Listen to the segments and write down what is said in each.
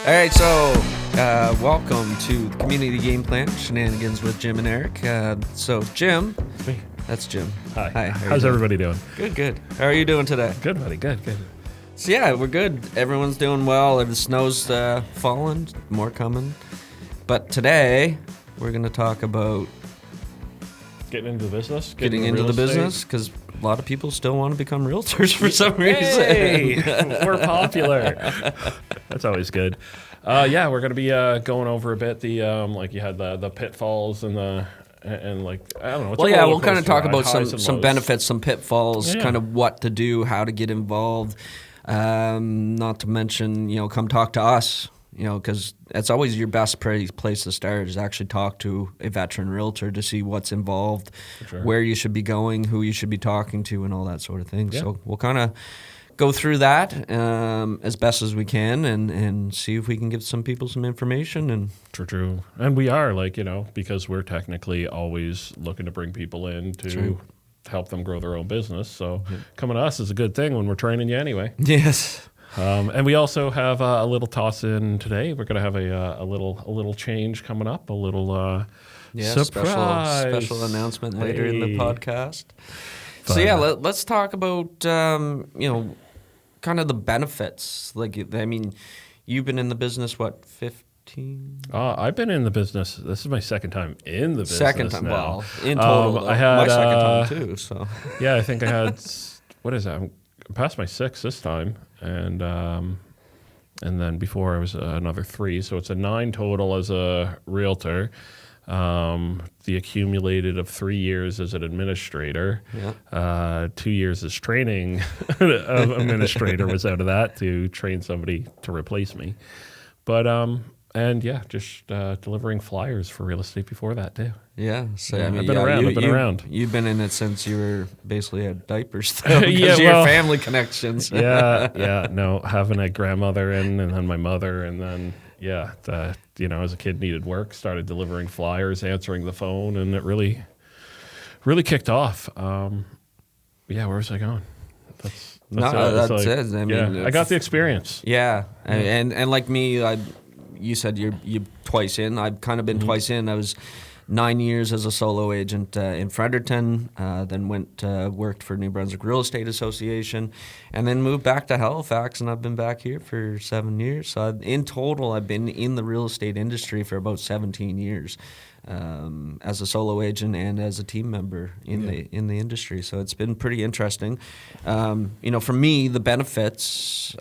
All right, so welcome to the Community Game Plan Shenanigans with Jim and Eric. So Jim, Me. that's Jim. Hi. Hi. How you How's doing? everybody doing? Good. How are you doing today? Good, buddy. Good. So yeah, we're good. Everyone's doing well. The snow's falling, more coming. But today we're going to talk about Getting into the business. getting into the business because a lot of people still want to become realtors for some reason. Hey, we're popular. That's always good. Yeah, we're going to be going over a bit the like you had the pitfalls and like I don't know. It's Well, a yeah, roller we'll kind of coaster talk ride, about highs and some lows. benefits, some pitfalls, Yeah. kind of what to do, how to get involved. Not to mention, come talk to us, because it's always your best place to start is actually talk to a veteran realtor to see what's involved, sure. where you should be going, who you should be talking to, and all that sort of thing. Yeah. So we'll kind of go through that as best as we can and see if we can give some people some information. And True. And we are because we're technically always looking to bring people in to True. help them grow their own business. So coming to us is a good thing when we're training you anyway. yes. And we also have a little toss in today. We're going to have a little change coming up. A little surprise special announcement later in the Hey. podcast. So But, yeah, let's talk about kind of the benefits. Like, I mean, you've been in the business what 15? I've been in the business. This is my second time in the business. Second time, now. well, in total, I had my second time too. So Yeah, I think I had what is that? I'm past my 6 this time, and then before I was another 3, so it's a 9 total as a realtor. The accumulated of 3 years as an administrator, 2 years as training of administrator was out of that to train somebody to replace me. But and yeah, just delivering flyers for real estate before that too. yeah, so Yeah, I mean, I've been around, I've been around. You've been in it since you were basically had diapers, though, because Yeah, of your well, family connections. No, having a grandmother in, and then my mother, and then as a kid needed work, started delivering flyers, answering the phone, and it really kicked off. Where was I going? That's that's it. I mean, I got the experience. Yeah, and like me, you said you twice in. I've kind of been twice in. I was 9 years as a solo agent in Fredericton, then worked for New Brunswick Real Estate Association, and then moved back to Halifax, and I've been back here for 7 years. So in total, I've been in the real estate industry for about 17 years. As a solo agent and as a team member in the industry, so it's been pretty interesting. For me, the benefits.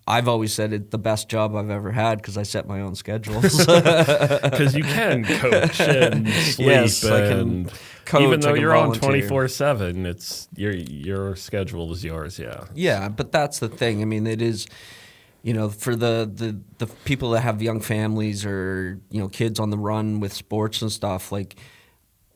I've always said it's the best job I've ever had because I set my own schedules. Because you can coach and sleep, Yes, I can and coach, even though I can you're on volunteer. 24/7, it's your schedule is yours. Yeah. Yeah, but that's the thing. I mean, it is, for the people that have young families or, kids on the run with sports and stuff, like,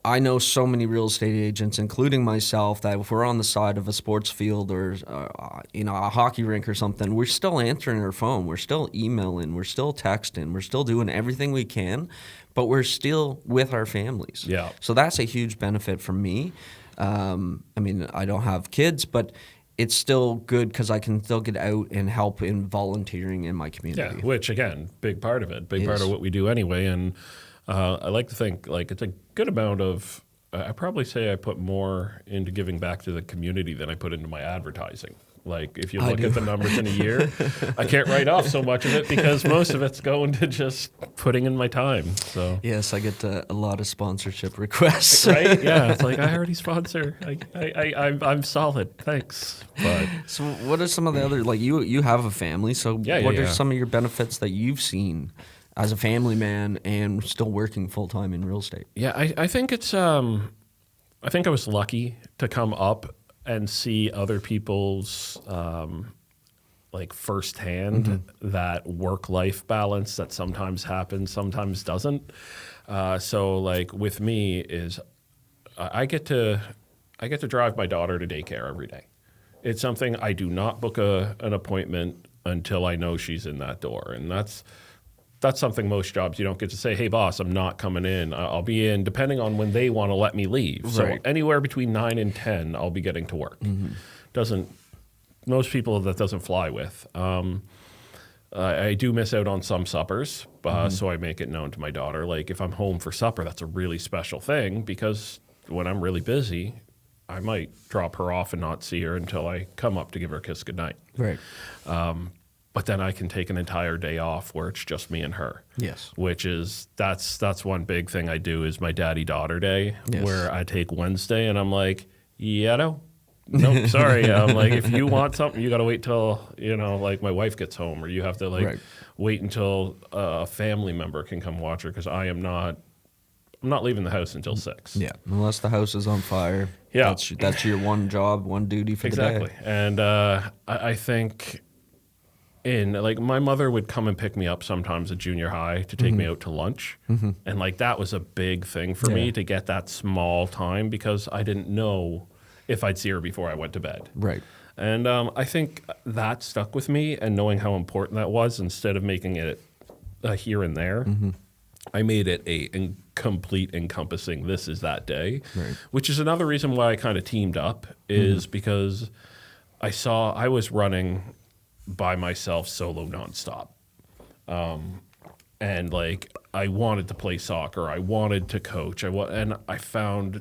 I know so many real estate agents, including myself, that if we're on the side of a sports field or, a hockey rink or something, we're still answering our phone. We're still emailing. We're still texting. We're still doing everything we can, but we're still with our families. Yeah. So that's a huge benefit for me. I don't have kids, but it's still good because I can still get out and help in volunteering in my community. Yeah, which again, big part of it, big It part is. of what we do anyway. And I like to think it's a good amount of. I probably say I put more into giving back to the community than I put into my advertising. Like if you look at the numbers in a year, I can't write off so much of it because most of it's going to just putting in my time. So Yes, I get a lot of sponsorship requests. right, yeah, it's like I already sponsor. I'm solid, thanks. But So what are some of the other, like you have a family, so what are some of your benefits that you've seen as a family man and still working full-time in real estate? yeah, I think it's I think I was lucky to come up and see other people's like firsthand that work-life balance that sometimes happens, sometimes doesn't. So like with me is I get to drive my daughter to daycare every day. It's something I do not book an appointment until I know she's in that door, and that's something most jobs you don't get to say, hey, boss, I'm not coming in. I'll be in depending on when they want to let me leave. So Right. anywhere between 9 and 10, I'll be getting to work. Most people that doesn't fly with. I do miss out on some suppers, so I make it known to my daughter. Like, if I'm home for supper, that's a really special thing, because when I'm really busy, I might drop her off and not see her until I come up to give her a kiss goodnight. Right. But then I can take an entire day off where it's just me and her. Yes. Which is, that's one big thing I do, is my daddy-daughter day, Yes. where I take Wednesday and I'm like, yeah, no, sorry. I'm like, if you want something, you got to wait till, like my wife gets home, or you have to Right. wait until a family member can come watch her, because I'm not leaving the house until 6. Yeah. Unless the house is on fire. Yeah. That's your one job, one duty for the Exactly. day. And I think my mother would come and pick me up sometimes at junior high to take me out to lunch. And like, that was a big thing for me, Yeah. to get that small time, because I didn't know if I'd see her before I went to bed. Right. And I think that stuck with me, and knowing how important that was, instead of making it a here and there, I made it a complete encompassing, this is that day, Right. which is another reason why I kind of teamed up, is because I was running by myself solo nonstop. And like, I wanted to play soccer, I wanted to coach, and I found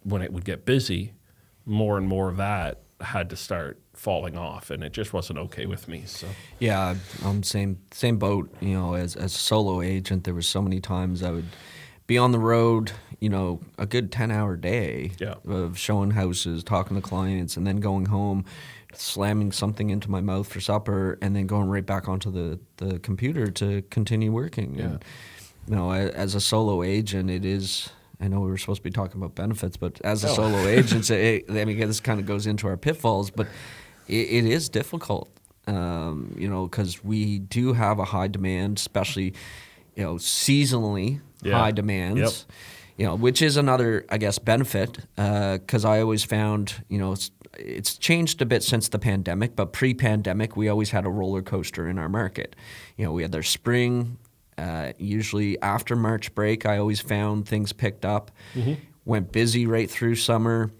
when it would get busy, more and more of that had to start falling off, and it just wasn't okay with me. So Yeah, I'm same boat. As a solo agent, there were so many times I would be on the road. A good 10-hour day Yeah. of showing houses, talking to clients, and then going home, slamming something into my mouth for supper, and then going right back onto the computer to continue working. Yeah. And as a solo agent, it is. I know we were supposed to be talking about benefits, but as a solo agent, this kind of goes into our pitfalls, but it is difficult, because we do have a high demand, especially, seasonally high demands, which is another, I guess, benefit, because I always found, it's changed a bit since the pandemic, but pre-pandemic, we always had a roller coaster in our market. We had our spring. Usually after March break, I always found things picked up, went busy right through summer.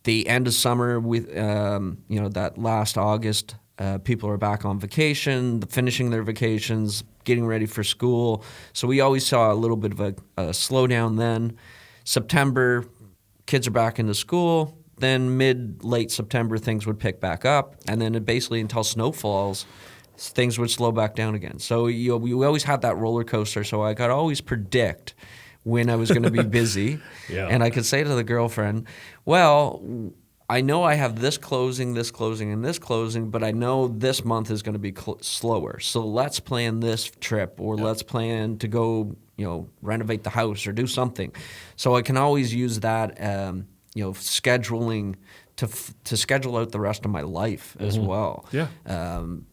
The end of summer with, that last August, people are back on vacation, finishing their vacations, getting ready for school. So we always saw a little bit of a slowdown then. September, kids are back into school. Then late September, things would pick back up. And then basically until snow falls, things would slow back down again. So we always had that roller coaster. So I could always predict when I was going to be busy. Yeah. And I could say to the girlfriend, well, I know I have this closing, and this closing, but I know this month is going to be slower. So let's plan this trip, or let's plan to go, renovate the house or do something. So I can always use that, scheduling to schedule out the rest of my life as well. Yeah.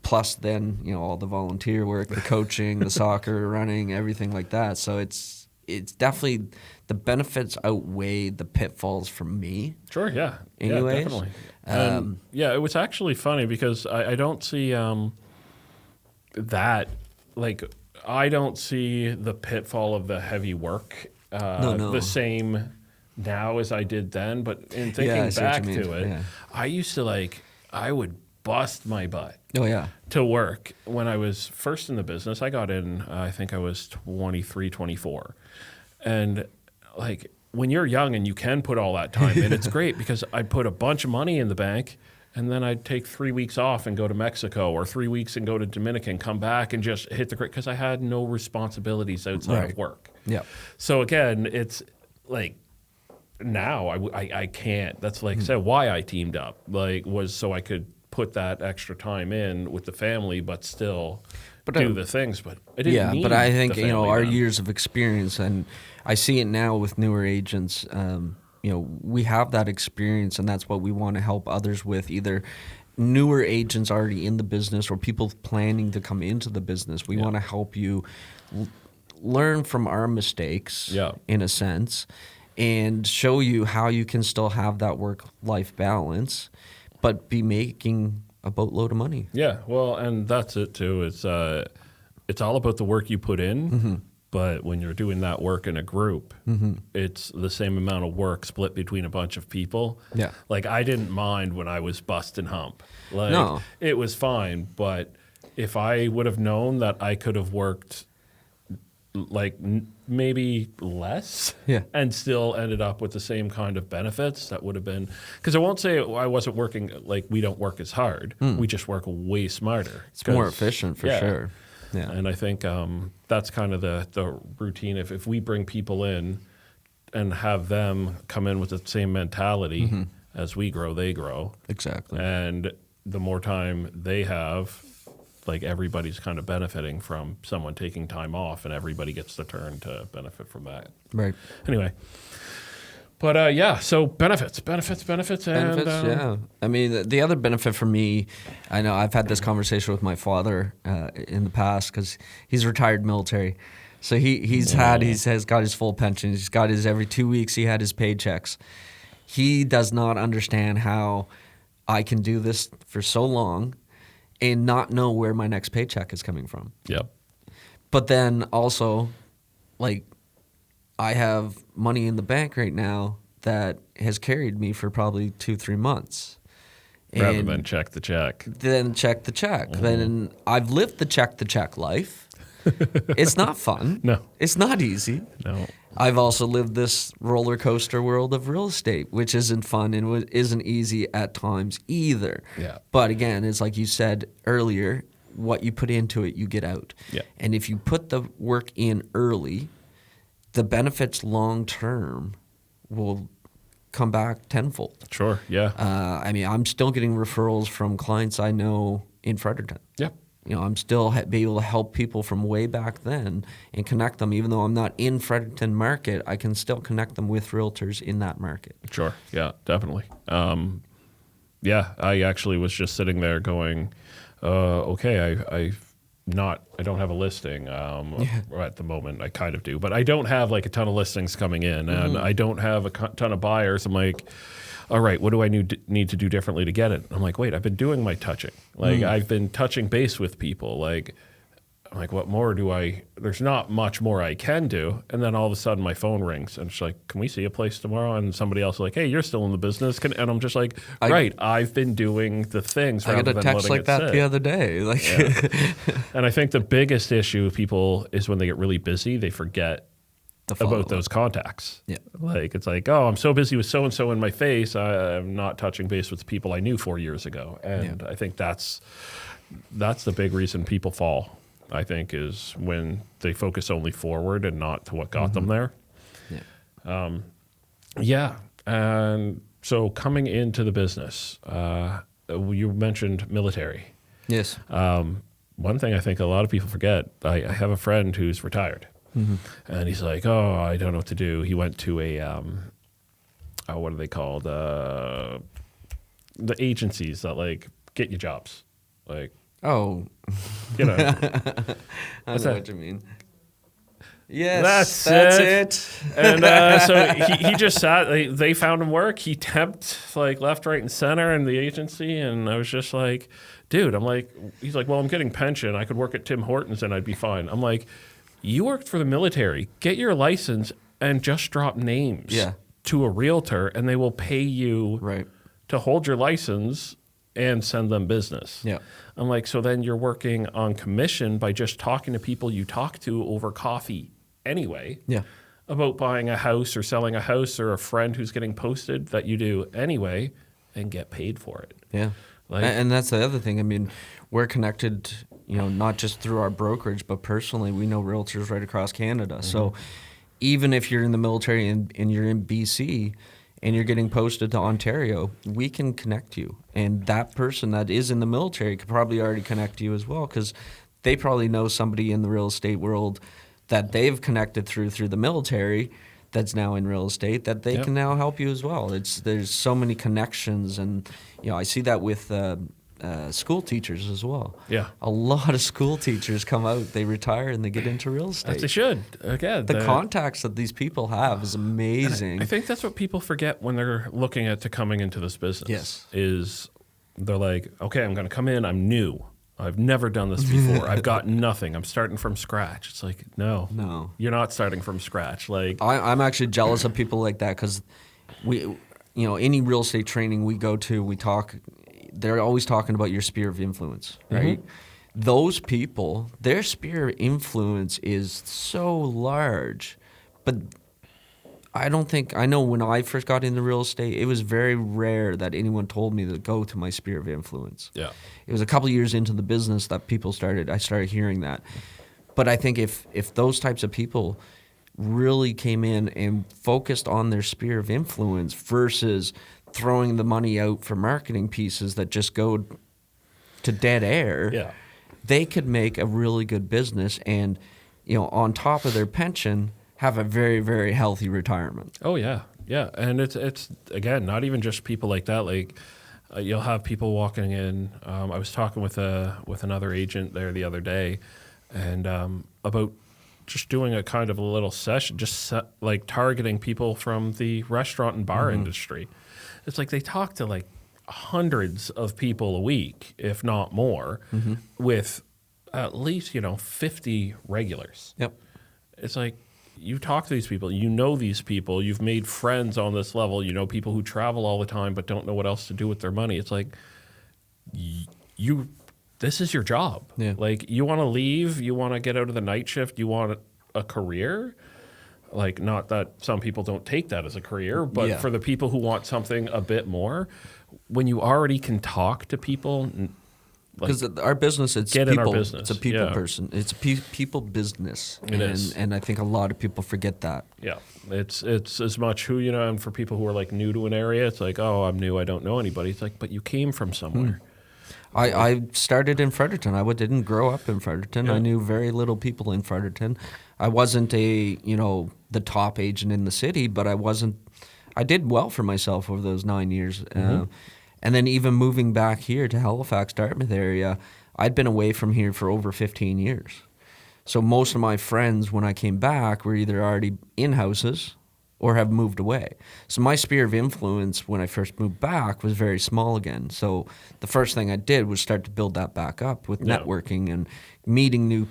Plus then, all the volunteer work, the coaching, the soccer, running, everything like that. So it's definitely, the benefits outweigh the pitfalls for me. Sure, yeah. Anyways, yeah, definitely. And it was actually funny, because I don't see that, like, I don't see the pitfall of the heavy work No. the same now as I did then, but in I thinking see what back you mean. to it, Yeah. I used to I would bust my butt Oh, yeah. to work. When I was first in the business, I got in, I think I was 23, 24. And when you're young and you can put all that time in, it's great, because I'd put a bunch of money in the bank, and then I'd take 3 weeks off and go to Mexico, or 3 weeks and go to Dominican, come back and just hit the grid, because I had no responsibilities outside Right. of work. Yeah. So again, it's now I can't. That's so why I teamed up, was so I could put that extra time in with the family, but still do the things. But I didn't need but I think the family our then. years of experience, and I see it now with newer agents. We have that experience, and that's what we want to help others with. Either newer agents already in the business, or people planning to come into the business. We want to help you learn from our mistakes, in a sense, and show you how you can still have that work-life balance, but be making a boatload of money. Yeah, well, and that's it too. It's all about the work you put in, but when you're doing that work in a group, it's the same amount of work split between a bunch of people. Yeah. I didn't mind when I was bust and hump. No. It was fine, but if I would have known that I could have worked like maybe less Yeah. and still ended up with the same kind of benefits, that would have been, because I won't say I wasn't working, like we don't work as hard. We just work way smarter. It's more efficient for sure. Yeah. And I think that's kind of the routine. If we bring people in and have them come in with the same mentality, as we grow, they grow. Exactly. And the more time they have, like everybody's kind of benefiting from someone taking time off, and everybody gets the turn to benefit from that. Right. Anyway, but yeah, so benefits, and Yeah. I mean, the other benefit for me, I know I've had this conversation with my father in the past because he's retired military. So he's got his full pension. He's got his every 2 weeks. He had his paychecks. He does not understand how I can do this for so long and not know where my next paycheck is coming from. Yep. But then also, like, I have money in the bank right now that has carried me for probably 2-3 months. Rather than check the check. Then check the check. Then I've lived the check life. It's not fun. No. It's not easy. No. I've also lived this roller coaster world of real estate, which isn't fun and isn't easy at times either. Yeah. But again, it's like you said earlier, what you put into it, you get out. Yeah. And if you put the work in early, the benefits long term will come back tenfold. Sure. Yeah. I mean, I'm still getting referrals from clients I know in Fredericton. Yeah. You know, I'm still be able to help people from way back then and connect them. Even though I'm not in Fredericton market, I can still connect them with realtors in that market. Sure. Yeah, definitely. Yeah, I actually was just sitting there going, okay, I don't have a listing at the moment. I kind of do, but I don't have like a ton of listings coming in, and I don't have a ton of buyers. I'm like, all right, what do I need to do differently to get it? I'm like, wait, I've been doing my touching. Like, I've been touching base with people. Like, I'm like, what more there's not much more I can do. And then all of a sudden my phone rings and it's like, can we see a place tomorrow? And somebody else is like, hey, you're still in the business. And I'm just like, right, I've been doing the things I got a text like that the other day. Like, And I think the biggest issue with people is when they get really busy, they forget about those contacts. Yeah. Like, it's like, oh, I'm so busy with so-and-so in my face, I'm not touching base with the people I knew 4 years ago. And I think that's the big reason people fall, I think, is when they focus only forward and not to what got them there. Yeah. And so coming into the business, you mentioned military. Yes. One thing I think a lot of people forget, I have a friend who's retired. And he's like, oh, I don't know what to do. He went to a, what are they called? The agencies that like get you jobs. Like, oh, you know. I know what you mean. Yes, That's it. And so he just sat, they found him work. He temped like left, right, and center in the agency. And I was just like, dude, he's like, well, I'm getting pension. I could work at Tim Hortons and I'd be fine. I'm like, you worked for the military. Get your license and just drop names to a realtor, and they will pay you to hold your license and send them business. Yeah. I'm like, so then you're working on commission by just talking to people you talk to over coffee anyway. Yeah. About buying a house or selling a house, or a friend who's getting posted that you do anyway, and get paid for it. Yeah. And that's the other thing. I mean, we're connected, not just through our brokerage, but personally, we know realtors right across Canada. So even if you're in the military and you're in BC and you're getting posted to Ontario, we can connect you. And that person that is in the military could probably already connect you as well, because they probably know somebody in the real estate world that they've connected through the military that's now in real estate that they can now help you as well. There's so many connections, and I see that with school teachers as well. Yeah, a lot of school teachers come out, they retire, and they get into real estate. As they should. Again, the contacts that these people have is amazing. I think that's what people forget when they're looking at coming into this business. Yes, is they're like, okay, I'm going to come in. I'm new. I've never done this before. I've got nothing. I'm starting from scratch. It's like, no, you're not starting from scratch. Like, I'm actually jealous of people like that, because we, any real estate training we go to, we talk. They're always talking about your sphere of influence, right? those people, their sphere of influence is so large, but I don't think, I know when I first got into real estate, it was very rare that anyone told me to go to my sphere of influence. Yeah. It was a couple years into the business that I started hearing that. But I think if those types of people really came in and focused on their sphere of influence versus throwing the money out for marketing pieces that just go to dead air, Yeah. they could make a really good business and, on top of their pension, have a very, very healthy retirement. Oh yeah, yeah, and it's again not even just people like that. Like you'll have people walking in. I was talking with another agent there the other day, and about just doing a kind of a little session, like targeting people from the restaurant and bar industry. It's like they talk to like hundreds of people a week, if not more, with at least 50 regulars. Yep. It's like you talk to these people, you know these people, you've made friends on this level, people who travel all the time but don't know what else to do with their money. It's like this is your job. Yeah. Like you want to leave, you want to get out of the night shift, you want a career. Like not that some people don't take that as a career, but Yeah. for the people who want something a bit more, when you already can talk to people. Because our business, it's get in our people. business, It's a people yeah. person. It's a people business. It is. And I think a lot of people forget that. Yeah, it's as much who and for people who are like new to an area, it's like, oh, I'm new, I don't know anybody. It's like, but you came from somewhere. I started in Fredericton. I didn't grow up in Fredericton. Yeah. I knew very little people in Fredericton. I wasn't the top agent in the city, but I did well for myself over those 9 years. And then even moving back here to Halifax, Dartmouth area, I'd been away from here for over 15 years. So most of my friends, when I came back, were either already in houses or have moved away. So my sphere of influence when I first moved back was very small again. So the first thing I did was start to build that back up with Yeah. networking and meeting new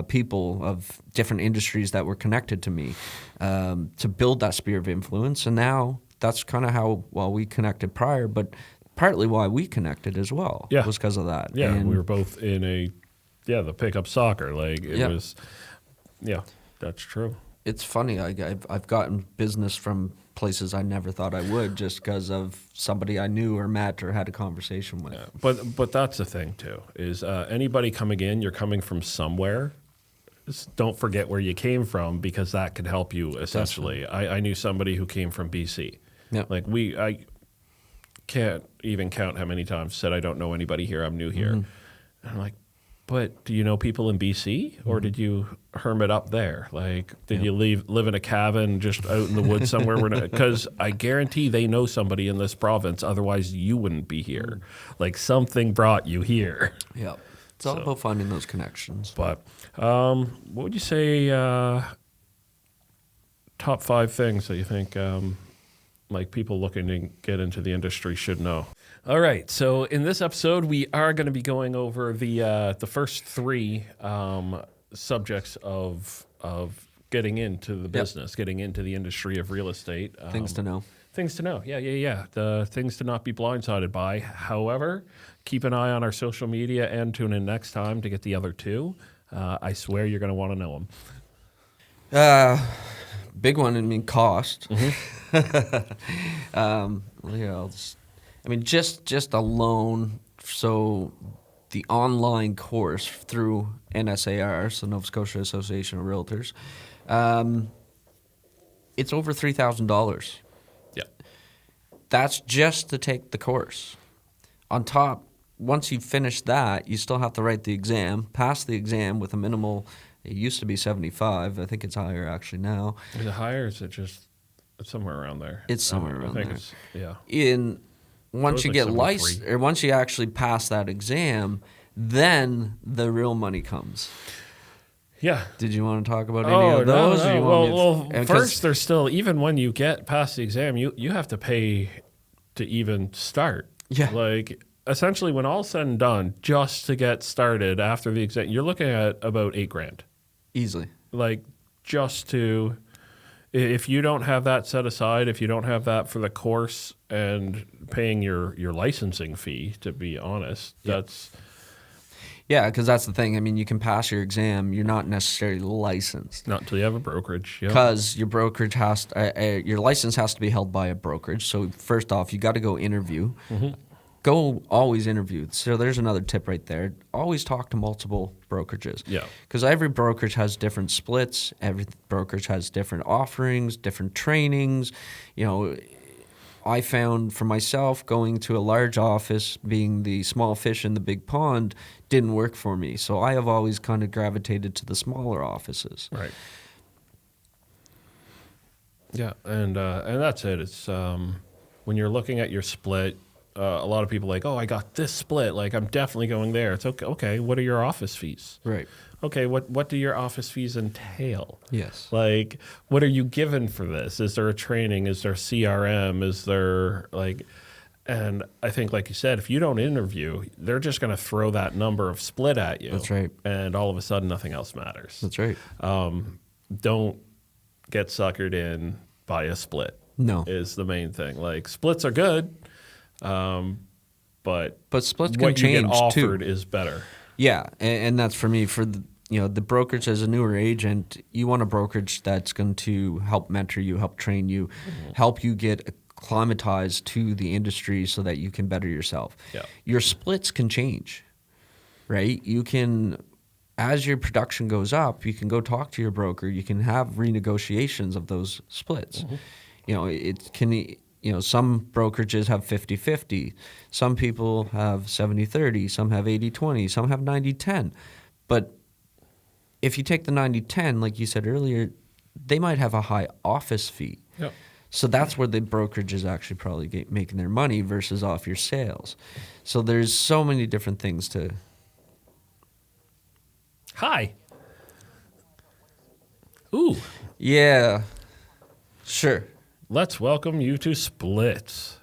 people of different industries that were connected to me to build that sphere of influence. And now that's kind of how, we connected prior, but partly why we connected as well Yeah. was because of that. Yeah, And we were both in the pickup soccer. Like it Yeah. was, that's true. it's funny. I've gotten business from places I never thought I would just because of somebody I knew or met or had a conversation with. Yeah. But that's the thing too, is anybody coming in, you're coming from somewhere. Just don't forget where you came from because that could help you essentially. I knew somebody who came from BC. Yeah. Like I can't even count how many times said I don't know anybody here, I'm new here. And I'm like, but do you know people in BC or did you hermit up there? Like, did you live in a cabin just out in the woods somewhere? Because I guarantee they know somebody in this province. Otherwise, you wouldn't be here. Like something brought you here. Yeah. It's all about finding those connections. But what would you say top 5 things that you think like people looking to get into the industry should know? All right. So in this episode, we are going to be going over the first 3 subjects of getting into the business, getting into the industry of real estate. Things to know. Things to know. Yeah. The things to not be blindsided by. However, keep an eye on our social media and tune in next time to get the other 2. I swear you're going to want to know them. Big one, cost. Just alone. So the online course through NSAR, so Nova Scotia Association of Realtors, it's over $3,000. Yeah. That's just to take the course. On top, once you finish that, you still have to write the exam, pass the exam with a minimal. It used to be 75. I think it's higher actually now. Is it higher or is it just somewhere around there? It's somewhere around there. Once was you like get 73. licensed, or once you actually pass that exam, then the real money comes. Yeah. Did you want to talk about any of those? No. Or you want me to- First, there's still, even when you get past the exam, you have to pay to even start. Yeah. Like, essentially, when all's said and done, just to get started after the exam, you're looking at about $8,000. Easily. Like, just to, if you don't have that set aside, if you don't have that for the course and paying your licensing fee, to be honest, that's... Yeah, because that's the thing. I mean, you can pass your exam. You're not necessarily licensed. Not until you have a brokerage. Yep. Because your brokerage your license has to be held by a brokerage. So first off, you got to go interview. Go always interview. So there's another tip right there. Always talk to multiple brokerages. Yeah. Because every brokerage has different splits. Every brokerage has different offerings, different trainings. You know, I found for myself going to a large office, being the small fish in the big pond, didn't work for me. So I have always kind of gravitated to the smaller offices. Right. Yeah, and that's it. It's when you're looking at your split, a lot of people are like, oh, I got this split. Like, I'm definitely going there. It's okay. Okay, what are your office fees? Right. Okay, what do your office fees entail? Yes. Like, what are you given for this? Is there a training? Is there CRM? Is there like, and I think, like you said, if you don't interview, they're just going to throw that number of split at you. That's right. And all of a sudden, nothing else matters. That's right. Don't get suckered in by a split. No. Is the main thing. Like, splits are good, but splits can what you change get offered too. is better. Yeah, and that's for me. For the brokerage as a newer agent, you want a brokerage that's going to help mentor you, help train you, help you get acclimatized to the industry so that you can better yourself. Yeah. Your splits can change, right? You can, as your production goes up, you can go talk to your broker. You can have renegotiations of those splits. You know, it can. You know, some brokerages have 50-50. Some people have 70-30. Some have 80-20. Some have 90-10. But if you take the 90-10, like you said earlier, they might have a high office fee. Yep. So that's where the brokerage is actually probably making their money versus off your sales. So there's so many different things to... Hi. Ooh. Yeah. Sure. Let's welcome you to Splits.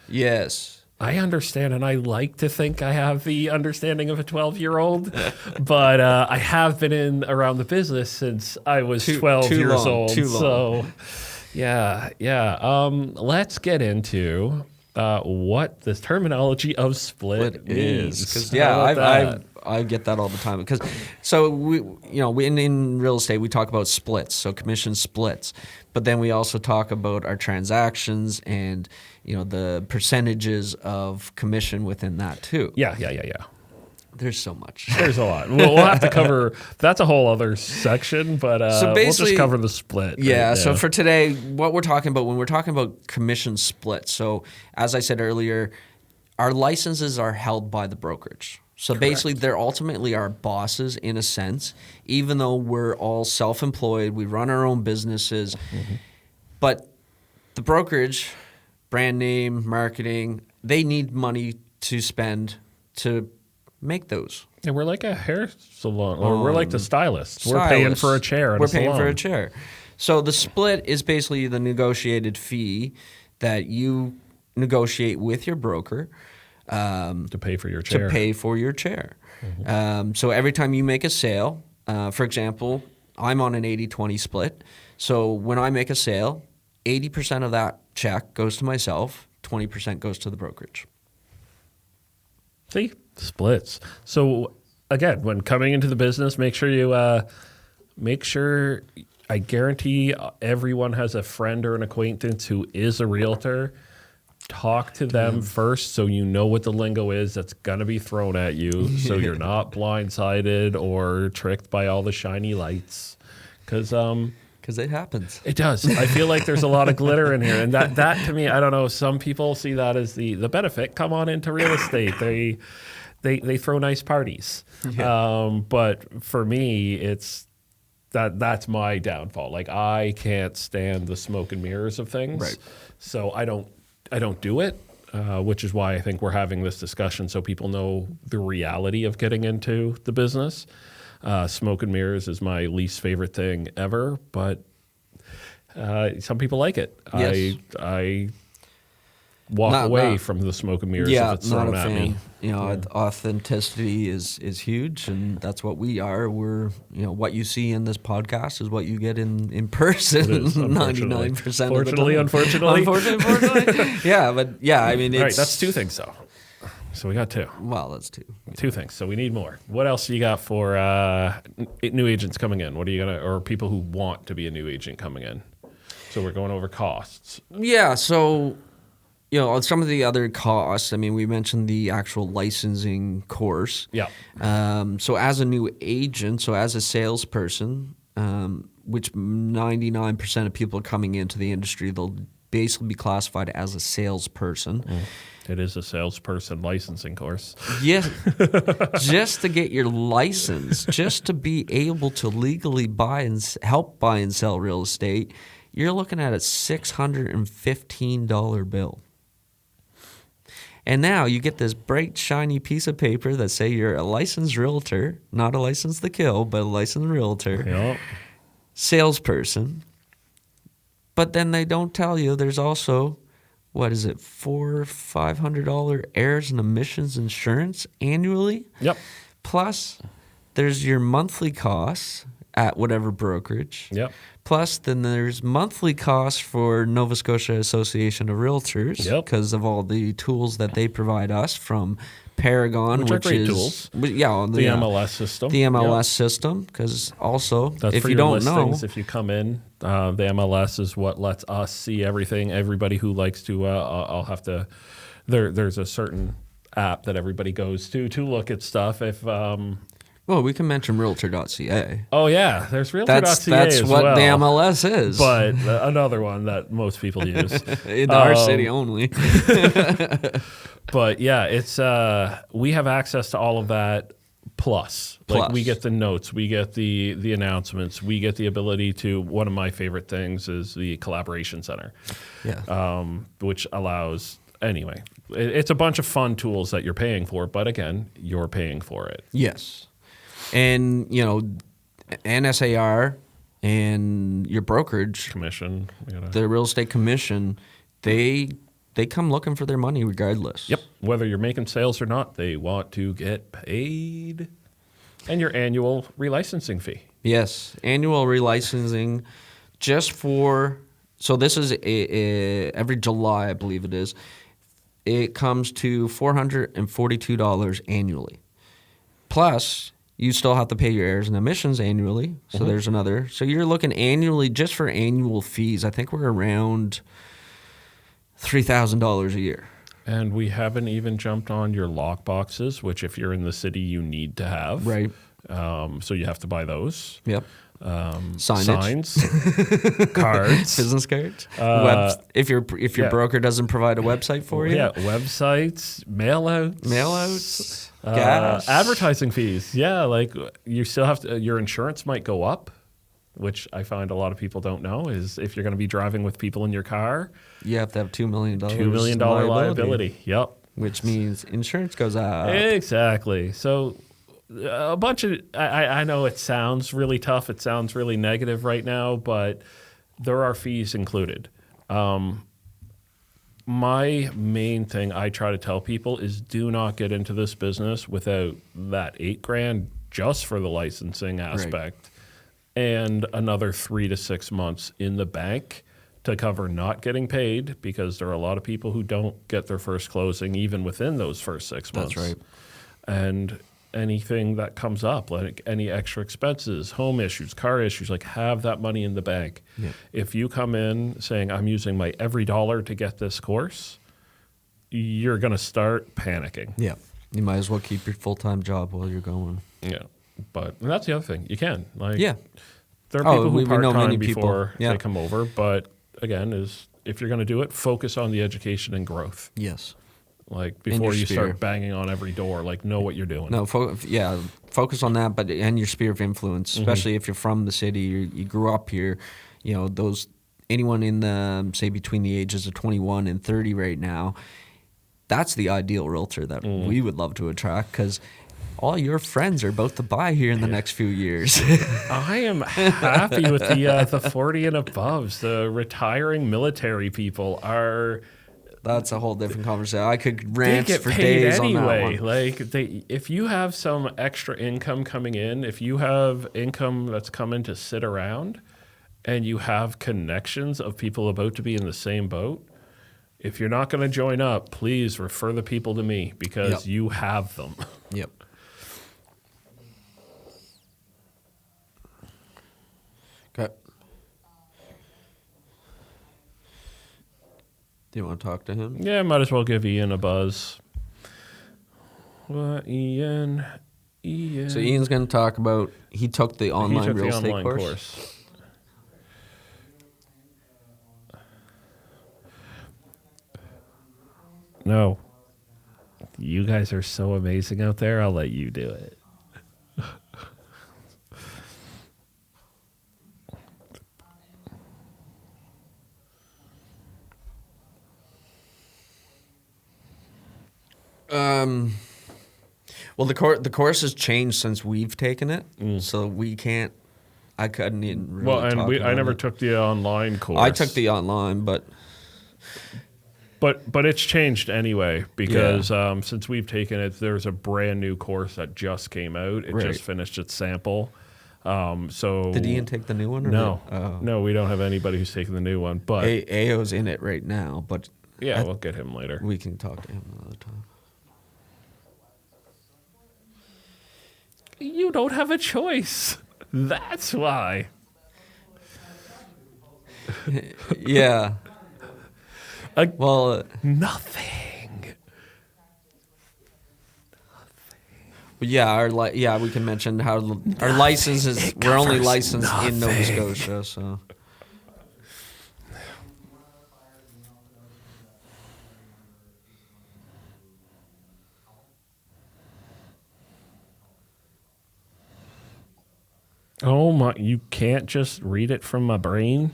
Yes. I understand, and I like to think I have the understanding of a 12-year-old, but I have been around the business since I was 12 years old. Too long. So, yeah. Let's get into what the terminology of split means. Because I get that all the time. Because in real estate we talk about splits, so commission splits, but then we also talk about our transactions and the percentages of commission within that too. Yeah. There's so much. There's a lot. We'll have to cover. That's a whole other section, but so we'll just cover the split. Yeah. Right so for today, what we're talking about when we're talking about commission splits. So as I said earlier, our licenses are held by the brokerage. So basically, they're ultimately our bosses in a sense, even though we're all self-employed, we run our own businesses. But the brokerage, brand name, marketing, they need money to spend to make those. And we're like a hair salon, or we're like the stylists. We're paying for a chair. We're paying for a chair. So the split is basically the negotiated fee that you negotiate with your broker. To pay for your chair. So every time you make a sale, for example, I'm on an 80-20 split. So when I make a sale, 80% of that check goes to myself, 20% goes to the brokerage. See? Splits. So again, when coming into the business, make sure I guarantee everyone has a friend or an acquaintance who is a realtor. Talk to them first so you know what the lingo is that's going to be thrown at you so you're not blindsided or tricked by all the shiny lights. Because it happens. It does. I feel like there's a lot of glitter in here. And that to me, I don't know, some people see that as the benefit. Come on into real estate. They throw nice parties. Yeah. But for me, it's that's my downfall. Like, I can't stand the smoke and mirrors of things. Right. So I don't do it, which is why I think we're having this discussion so people know the reality of getting into the business. Smoke and mirrors is my least favorite thing ever, but some people like it. Yes. I walk away from the smoke and mirrors if it's thrown at me. Authenticity is huge, and that's what we are. We're, what you see in this podcast is what you get in person. 99% of the time. Unfortunately. Yeah, but yeah, I mean, it's... All right, that's two things, though. So we got two. Well, that's two. Two things. So we need more. What else you got for new agents coming in? What are you or people who want to be a new agent coming in? So we're going over costs. Yeah, so some of the other costs. I mean, we mentioned the actual licensing course. Yeah. So as a new agent, so as a salesperson, which 99% of people coming into the industry, they'll basically be classified as a salesperson. It is a salesperson licensing course. Yeah, just to get your license, just to be able to legally help buy and sell real estate, you're looking at a $615 bill. And now you get this bright, shiny piece of paper that say you're a licensed realtor, not a license to kill, but a licensed realtor, Yep. salesperson. But then they don't tell you there's also, what is it, $400-500 errors and emissions insurance annually? Yep. Plus, there's your monthly costs at whatever brokerage. Yep. Plus, then there's monthly costs for Nova Scotia Association of Realtors Yep. because of all the tools that they provide us from Paragon, Which are great is tools. Yeah, The MLS system. the MLS Yep. system. Because also, That's if for you your don't know, listings. If you come in, the MLS is what lets us see everything. Everybody who likes to, I'll have to. There's a certain app that everybody goes to look at stuff. If well, we can mention Realtor.ca. oh yeah, there's Realtor.ca That's as what well. the MLS is, But another one that most people use. in our city only. But yeah, it's we have access to all of that. Plus, like we get the notes, we get the announcements, we get the ability to. One of my favorite things is the collaboration center, which allows. Anyway, it's a bunch of fun tools that you're paying for, but again, you're paying for it. Yes, and NSAR and your brokerage Commission, the real estate commission, they come looking for their money regardless. Yep. Whether you're making sales or not, they want to get paid. And your annual relicensing fee. Yes, annual relicensing just for, so this is every July, I believe it is. It comes to $442 annually. Plus, you still have to pay your errors and emissions annually. So there's another. So you're looking annually just for annual fees. I think we're around $3,000 a year. And we haven't even jumped on your lock boxes, which if you're in the city, you need to have. Right. So you have to buy those. Yep. Signage. Signs, cards, Business cards. If your Yeah. broker doesn't provide a website for you. yeah, websites, Mailouts. Gas. advertising fees. Yeah, like you still have to. Your insurance might go up, which I find a lot of people don't know. Is if you're going to be driving with people in your car, You have to have $2 million. $2 million liability. Yep. Which means insurance goes up. Exactly. So a bunch of I know it sounds really tough. It sounds really negative right now, but there are fees included. My main thing I try to tell people is do not get into this business without that $8,000 just for the licensing aspect and another 3 to 6 months in the bank to cover not getting paid, because there are a lot of people who don't get their first closing even within those first 6 months. That's right. And anything that comes up, like any extra expenses, home issues, car issues, like have that money in the bank. Yeah. If you come in saying, I'm using my every dollar to get this course, you're going to start panicking. Yeah. You might as well keep your full-time job while you're going. Yeah. But and that's the other thing. You can. Like, Yeah. there are people who we know many part-time people. before Yeah. they come over. But again, is if you're going to do it, focus on the education and growth. Yes. Like your before you sphere. start banging on every door, like know what you're doing. No, focus on that, and your sphere of influence, especially if you're from the city, you grew up here. Anyone in the, say, between the ages of 21 and 30 right now, that's the ideal realtor that we would love to attract, because all your friends are about to buy here in the next few years. I am happy with the 40 and aboves. The retiring military people are. That's a whole different conversation. I could They rant get for paid days anyway. on that one. Like if you have some extra income coming in, if you have income that's coming to sit around, and you have connections of people about to be in the same boat, if you're not going to join up, please refer the people to me because you have them. Yep. Okay. Do you want to talk to him? Yeah, might as well give Ian a buzz. What, Ian? So Ian's going to talk about, he took the online real estate course. No. You guys are so amazing out there. I'll let you do it. Well, the course has changed since we've taken it, so we can't. I couldn't even. Really Well, and talk I about never it. took the online course. I took the online, but it's changed anyway because since we've taken it, there's a brand new course that just came out. It just finished its sample. So did Ian take the new one? Or No, no, we don't have anybody who's taking the new one. But Ao's in it right now, but yeah, we'll get him later. we can talk to him another time. You don't have a choice. That's why. Yeah. Well, Nothing. yeah, we can mention how our license is. We're only licensed in Nova Scotia, so. Oh my! You can't just read it from my brain.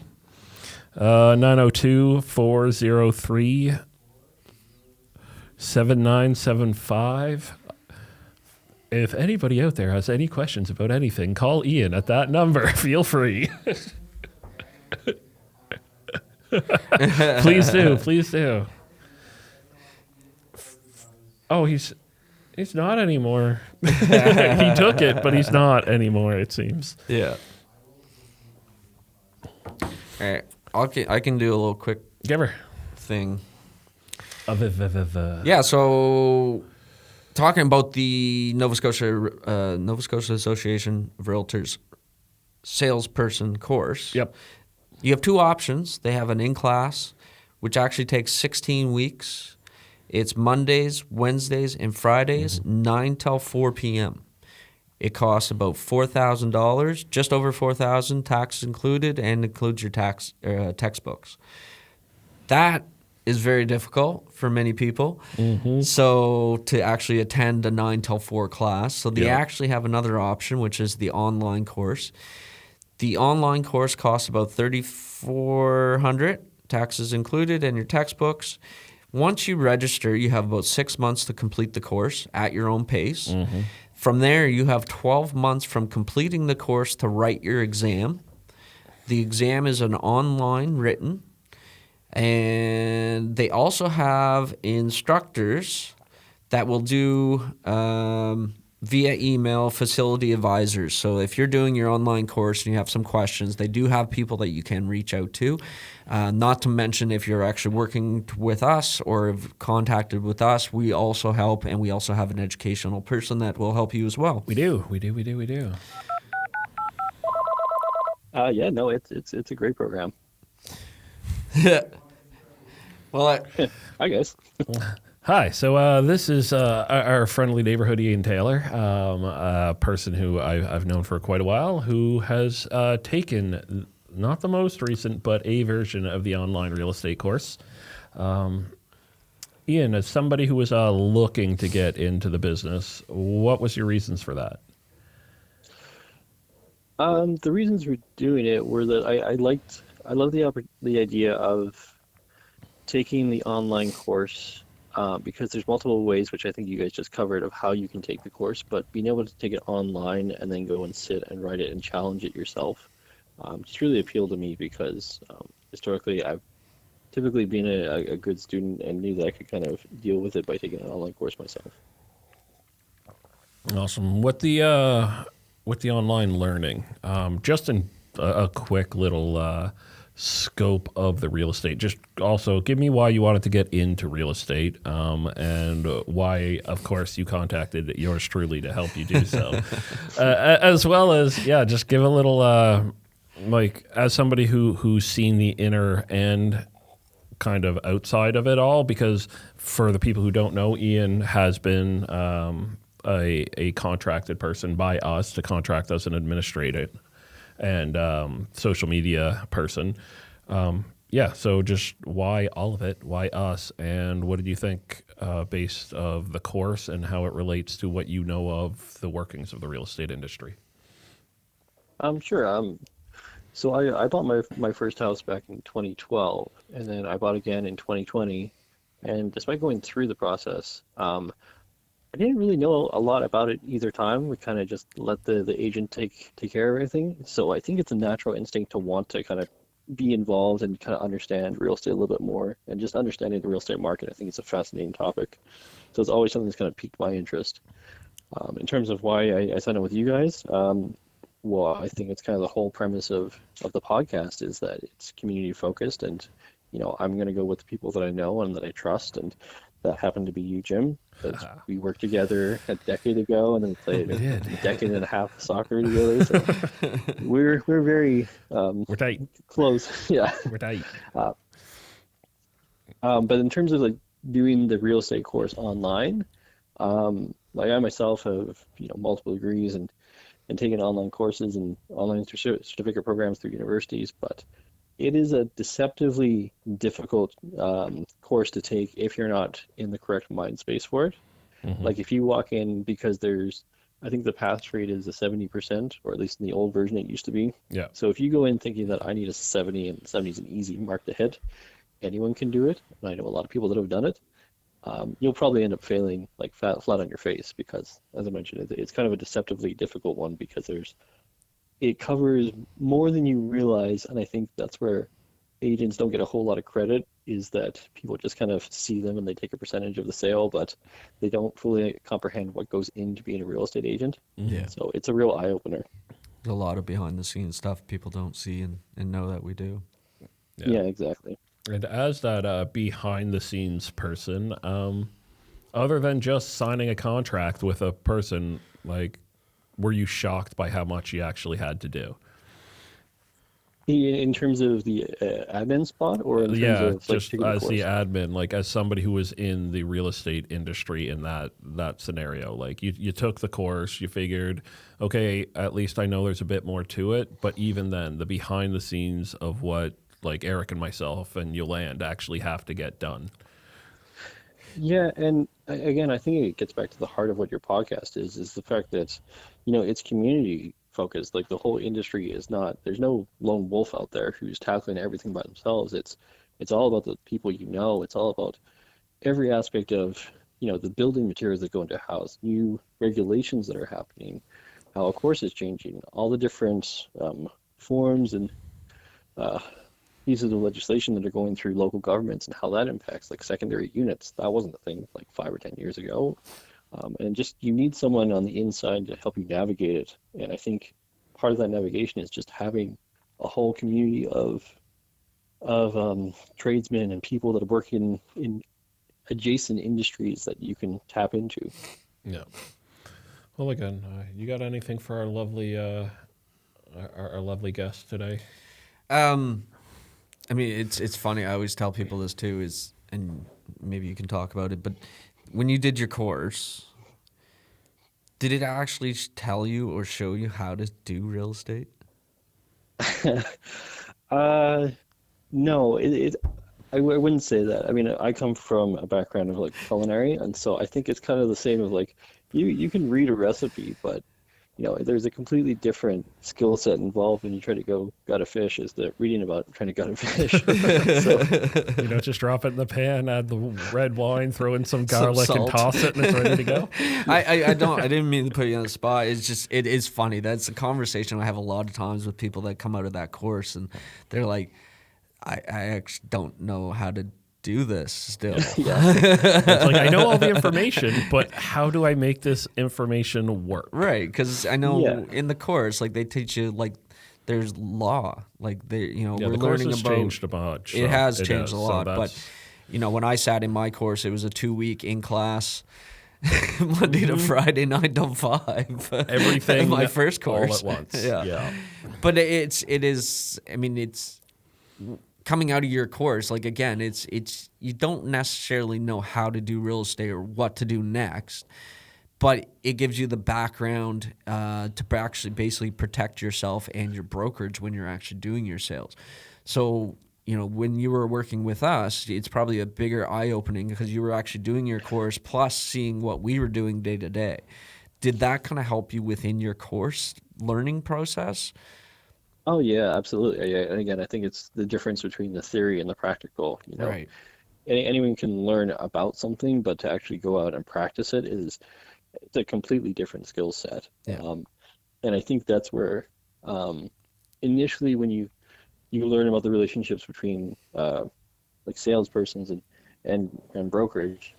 902-403-7975. If anybody out there has any questions about anything, call Ian at that number. Feel free. Please do. Please do. Oh, he's not anymore. He took it, but he's not anymore, it seems. Yeah. All right. I can do a little quick Give her. thing. Yeah, so talking about the Nova Scotia Association of Realtors salesperson course. Yep. You have two options. They have an in-class, which actually takes 16 weeks. It's Mondays, Wednesdays, and Fridays, 9 till 4 p.m. It costs about $4,000, just over $4,000, taxes included, and includes your textbooks. That is very difficult for many people. So to actually attend a 9 till 4 class. So they actually have another option, which is the online course. The online course costs about $3,400, taxes included, and your textbooks. Once you register, you have about 6 months to complete the course at your own pace. From there, you have 12 months from completing the course to write your exam. The exam is an online written. And they also have instructors that will do via email facility advisors. So if you're doing your online course and you have some questions, they do have people that you can reach out to. Not to mention if you're actually working with us or have contacted with us, we also help, and we also have an educational person that will help you as well. We do. Yeah, no, it's a great program. Well, I guess. Hi. So this is our friendly neighborhood Ian Taylor, a person who I've known for quite a while, who has taken not the most recent, but a version of the online real estate course. Ian, as somebody who was looking to get into the business, what was your reasons for that? The reasons for doing it were that I love the idea of taking the online course because there's multiple ways, which I think you guys just covered, of how you can take the course, but being able to take it online and then go and sit and write it and challenge it yourself just really appealed to me because historically I've typically been a good student and knew that I could kind of deal with it by taking an online course myself. Awesome. With the online learning, just in a quick little scope of the real estate. Just also give me why you wanted to get into real estate, and why, of course, you contacted yours truly to help you do so. As well as, yeah, just give a little, like, as somebody who's seen the inner and kind of outside of it all, because for the people who don't know, Ian has been a contracted person by us to contract us and administrate it, and social media person. Yeah, so just why all of it? Why us? And what did you think based of the course and how it relates to what you know of the workings of the real estate industry? Sure. So I bought my first house back in 2012, and then I bought again in 2020. And despite going through the process, I didn't really know a lot about it either time. We kind of just let the agent take care of everything. So I think it's a natural instinct to want to kind of be involved and kind of understand real estate a little bit more, and just understanding the real estate market. I think it's a fascinating topic. So it's always something that's kind of piqued my interest. In terms of why I signed up with you guys, well, I think it's kind of the whole premise of the podcast is that it's community focused, and I'm going to go with the people that I know and that I trust, and that happened to be you, Jim. Because we worked together a decade ago, and then we played a decade and a half of soccer together. So we're very We're tight. close. Yeah. We're tight. But in terms of like doing the real estate course online, like I myself have multiple degrees and taken online courses and online certificate programs through universities, but it is a deceptively difficult course to take if you're not in the correct mind space for it. Mm-hmm. Like if you walk in, because I think the pass rate is a 70%, or at least in the old version it used to be. Yeah. So if you go in thinking that I need a 70 and 70 is an easy mark to hit, anyone can do it. And I know a lot of people that have done it. You'll probably end up failing like flat on your face, because, as I mentioned, it's kind of a deceptively difficult one, because it covers more than you realize, and I think that's where agents don't get a whole lot of credit, is that people just kind of see them and they take a percentage of the sale, but they don't fully comprehend what goes into being a real estate agent. Yeah. So it's a real eye-opener. There's a lot of behind-the-scenes stuff people don't see and know that we do. Yeah, exactly. And as that behind-the-scenes person, other than just signing a contract with a person, like, were you shocked by how much you actually had to do? In terms of the admin spot, or in terms of like, just as the admin, like as somebody who was in the real estate industry in that scenario, like you took the course, you figured, okay, at least I know there's a bit more to it, but even then, the behind the scenes of what like Eric and myself and Yolande actually have to get done. Yeah, and again, I think it gets back to the heart of what your podcast is the fact that, it's community focused. Like the whole industry is not, there's no lone wolf out there who's tackling everything by themselves. It's all about the people it's all about every aspect of, the building materials that go into a house, new regulations that are happening, how a course is changing, all the different forms and pieces of legislation that are going through local governments and how that impacts like secondary units. That wasn't a thing like 5 or 10 years ago. And just you need someone on the inside to help you navigate it. And I think part of that navigation is just having a whole community of tradesmen and people that are working in adjacent industries that you can tap into. Yeah. Well, again, you got anything for our lovely our lovely guest today? I mean, it's funny. I always tell people this too, and maybe you can talk about it, but when you did your course, did it actually tell you or show you how to do real estate? No, I wouldn't say that. I mean, I come from a background of like culinary, and so I think it's kind of the same of like you can read a recipe, but there's a completely different skill set involved when you try to go gut a fish as the reading about trying to gut a fish. So, you don't just drop it in the pan, add the red wine, throw in some garlic and toss it, and it's ready to go. I didn't mean to put you on the spot. It's just, it is funny. That's a conversation I have a lot of times with people that come out of that course, and they're like, I actually don't know how to do this still. It's like, I know all the information, but how do I make this information work? Right, because I know in the course, like they teach you like there's law. Like Yeah, we're the course learning has about. changed a bunch. It so has changed a so lot, but that's- when I sat in my course, it was a 2-week in class, Monday to Friday, 9 to 5. everything my first course all at once. yeah. But it is. I mean, it's coming out of your course. Like again, it's you don't necessarily know how to do real estate or what to do next, but it gives you the background to actually basically protect yourself and your brokerage when you're actually doing your sales. So, when you were working with us, it's probably a bigger eye-opening because you were actually doing your course plus seeing what we were doing day to day. Did that kind of help you within your course learning process? Oh yeah, absolutely. Yeah, and again, I think it's the difference between the theory and the practical. Right. Anyone can learn about something, but to actually go out and practice it's a completely different skill set. Yeah. And I think that's where initially when you learn about the relationships between like salespersons and brokerage,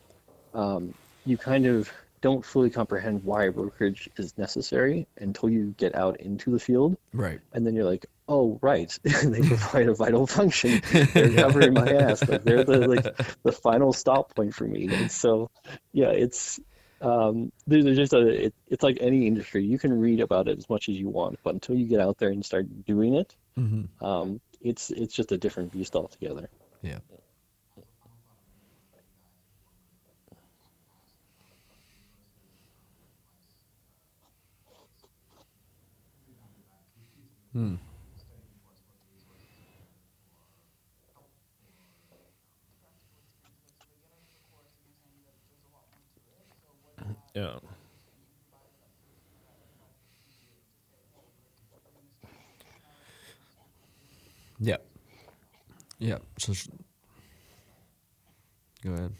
you kind of don't fully comprehend why brokerage is necessary until you get out into the field. Right. And then you're like, oh, right, they provide a vital function. They're covering my ass. Like they're the final stop point for me. And so, yeah, it's there's just it's like any industry. You can read about it as much as you want, but until you get out there and start doing it, it's just a different beast altogether. Yeah. yeah. Yeah. Yeah. So, go ahead.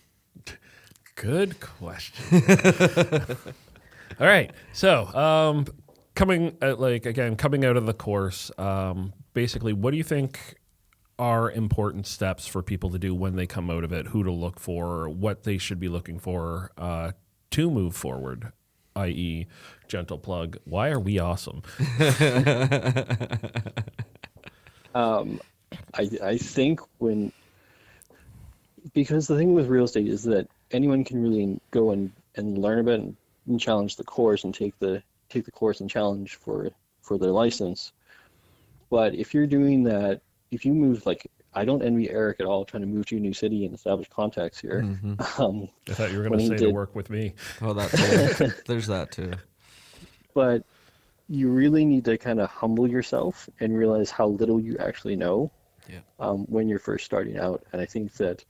Good question. All right. So, coming out of the course, basically, what do you think are important steps for people to do when they come out of it? Who to look for? What they should be looking for to move forward? I.e., gentle plug. Why are we awesome? I think because the thing with real estate is that anyone can really go and learn about it and challenge the course and take the course and challenge for their license. But if you're doing that, if you move, like, I don't envy Eric at all trying to move to a new city and establish contacts here. I thought you were going when to he say to did- work with me. Oh, that too. There's that too. But you really need to kind of humble yourself and realize how little you actually know when you're first starting out. And I think that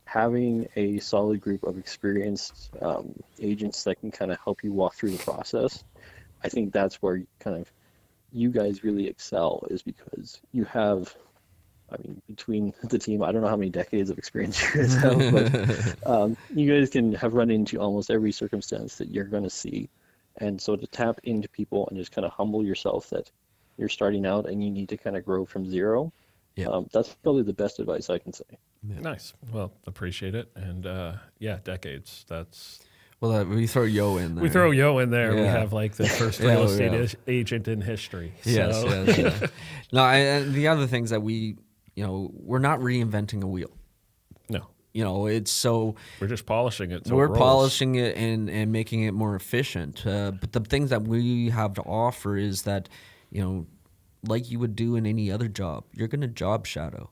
having a solid group of experienced agents that can kind of help you walk through the process, I think that's where you guys really excel, is because you have, I mean, between the team, I don't know how many decades of experience you guys have, but you guys can have run into almost every circumstance that you're going to see. And so to tap into people and just kind of humble yourself that you're starting out and you need to kind of grow from zero. Yeah. That's probably the best advice I can say. Nice. Well, appreciate it. And decades. That's Well, we throw Yo in there. we throw Yo in there. We Yeah. have like the first Yeah, real we estate have. agent in history. Yes, So- yes, yes. No, and the other things that we're not reinventing a wheel. No, It's so we're just polishing it. So we're it rolls. polishing it and making it more efficient. But the things that we have to offer is that, like you would do in any other job, you're going to job shadow.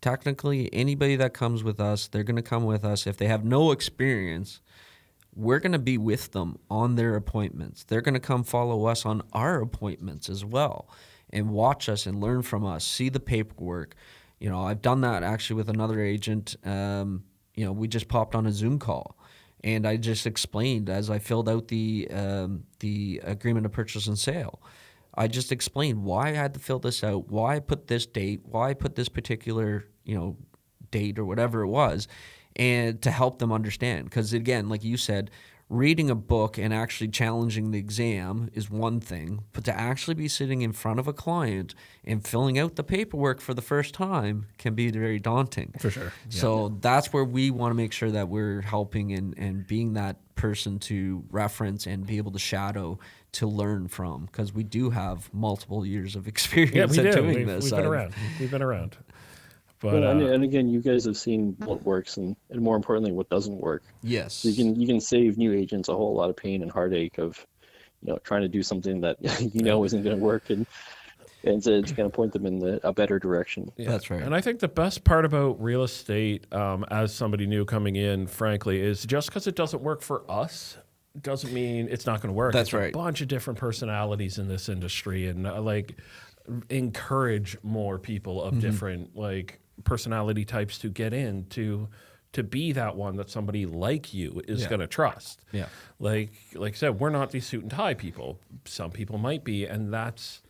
Technically, anybody that comes with us, they're going to come with us. If they have no experience, we're going to be with them on their appointments. They're going to come follow us on our appointments as well and watch us and learn from us, see the paperwork. I've done that actually with another agent. We just popped on a Zoom call, and I just explained as I filled out the agreement of purchase and sale. I just explained why I had to fill this out, why I put this date, why I put this particular date or whatever it was, and to help them understand. Because again, like you said, reading a book and actually challenging the exam is one thing, but to actually be sitting in front of a client and filling out the paperwork for the first time can be very daunting. For sure. So that's where we want to make sure that we're helping and being that person to reference and be able to shadow to learn from, because we do have multiple years of experience Yeah, we at do. doing this. We've been around. We've been around. But Well, and again, you guys have seen what works and more importantly, what doesn't work. Yes. So you can save new agents a whole lot of pain and heartache of, trying to do something that isn't going to work, and to kind of point them in a better direction. yeah. That's right. And I think the best part about real estate, as somebody new coming in, frankly, is just because it doesn't work for us doesn't mean it's not going to work. That's It's right. A bunch of different personalities in this industry, and encourage more people of different personality types to get in to be that one that somebody like you is going to trust. Yeah. Like I said, we're not these suit and tie people. Some people might be, and that's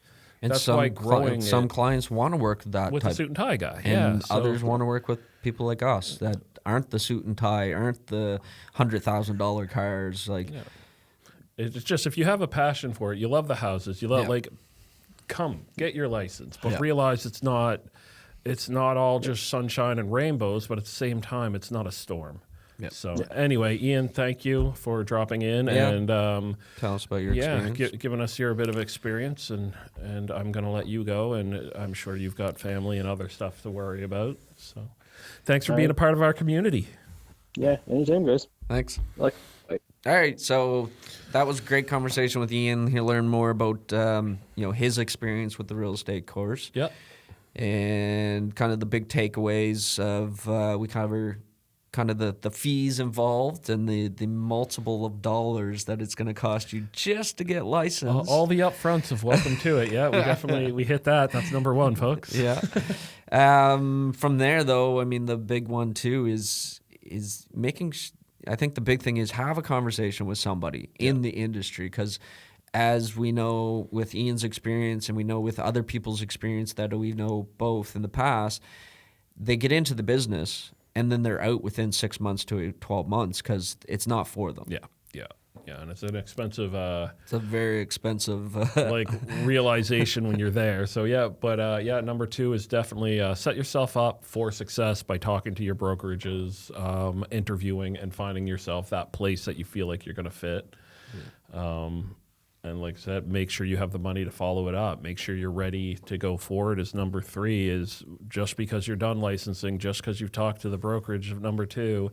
And why some growing some it clients want to work that with type, a suit and tie guy. and so- others want to work with people like us that aren't the suit and tie, aren't the $100,000 cars. It's just, if you have a passion for it, you love the houses, you love Yeah. come get your license, but Yeah. realize it's not all just sunshine and rainbows, but at the same time, it's not a storm. Yeah. So anyway, Ian, thank you for dropping in Yeah. and Tell us about your experience. giving us your bit of experience, and I'm going to let you go, and I'm sure you've got family and other stuff to worry about. So thanks for being a part of our community. Yeah, anytime, guys. Thanks. Bye. All right, so that was a great conversation with Ian. He'll learn more about his experience with the real estate course. Yep. And kind of the big takeaways of we cover kind of the fees involved and the multiple of dollars that it's going to cost you just to get licensed. All the upfronts of welcome to it. Yeah, we definitely hit that. That's number one, folks. Yeah. From there, though, I mean, the big one too is making. I think the big thing is have a conversation with somebody in the industry, because as we know with Ian's experience and we know with other people's experience that we know both in the past, they get into the business and then they're out within 6 months to 12 months because it's not for them. Yeah, and it's an expensive It's a very expensive. realization when you're there. So number two is definitely set yourself up for success by talking to your brokerages, interviewing, and finding yourself that place that you feel like you're going to fit. And like I said, make sure you have the money to follow it up. Make sure you're ready to go forward. Is number three. Is just because you're done licensing, just because you've talked to the brokerage of number two,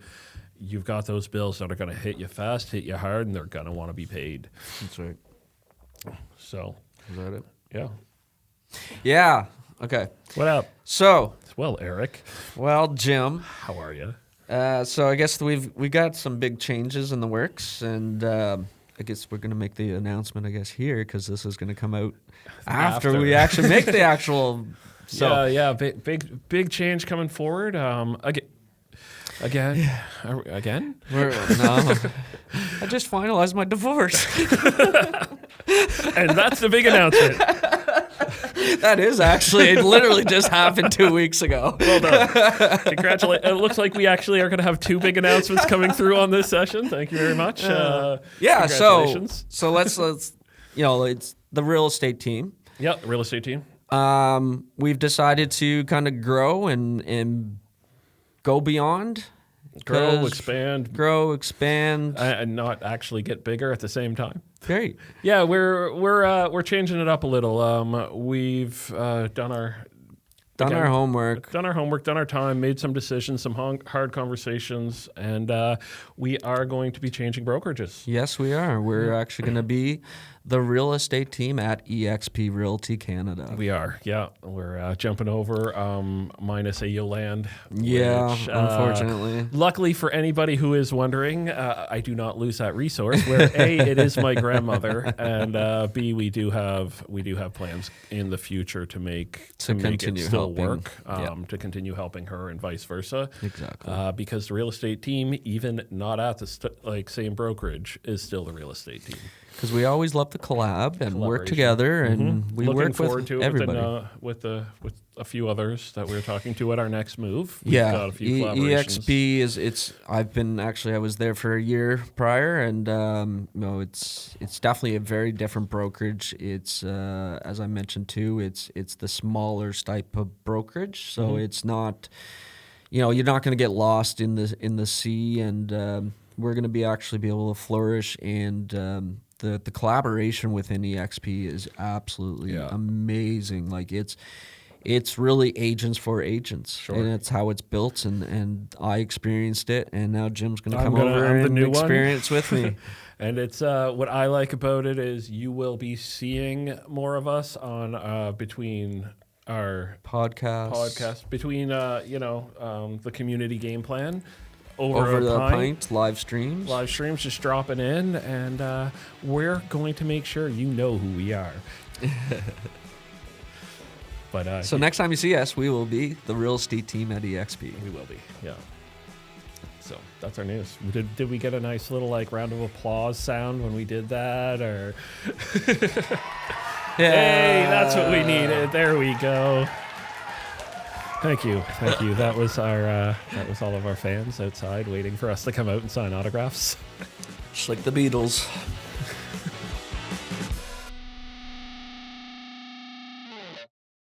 you've got those bills that are going to hit you fast, hit you hard, and they're going to want to be paid. That's right. So, Is that it? yeah. Yeah. Okay. What up? So, Well, Eric, well, Jim. how are you? So I guess we got some big changes in the works, and I guess we're gonna make the announcement. I guess here because this is gonna come out after we actually make the actual. So big change coming forward. Again. No, I just finalized my divorce. And that's the big announcement. That is actually, it literally just happened 2 weeks ago. Well done. Congratulations. It looks like we actually are going to have two big announcements coming through on this session. Thank you very much. Yeah. Congratulations. So let's it's the real estate team. Yep, real estate team. We've decided to kind of grow and go beyond. Grow, 'Cause expand. and not actually get bigger at the same time. Great. Yeah, we're changing it up a little. We've done our homework. done our time, made some decisions, some hard conversations, and we are going to be changing brokerages. Yes, we are. We're actually going to be the real estate team at eXp Realty Canada. We are, yeah. We're jumping over minus a Yoland. Yeah, which, unfortunately. Luckily for anybody who is wondering, I do not lose that resource. Where A, it is my grandmother, and B, we do have plans in the future to make it continue still helping. work, Yeah. to continue helping her and vice versa. Exactly. Because the real estate team, even not at the same brokerage, is still the real estate team. because we always love to collab and work Collaboration. together, and we Looking work forward with to it everybody. with a few others that we're talking to at our next move. We've Yeah, got a few collaborations. EXP is I was there for a year prior, and it's definitely a very different brokerage. It's as I mentioned too, it's the smaller type of brokerage, so it's not, you're not going to get lost in the sea, and we're going to be able to flourish, and the collaboration within EXP is absolutely amazing. Like it's really agents for agents, and it's how it's built, and I experienced it, and now Jim's going to come over I'm the and new one. experience with me. And it's what I like about it is you will be seeing more of us on between our podcast between the community game plan over a the pint. pint live streams. Live streams just dropping in, and we're going to make sure you know who we are. But So next time you see us, we will be the Real Estate Team at EXP. we will be, yeah. So that's our news. Did we get a nice little round of applause sound when we did that, or? Hey, that's what we needed. There we go. Thank you. That was all of our fans outside waiting for us to come out and sign autographs. Just like the Beatles.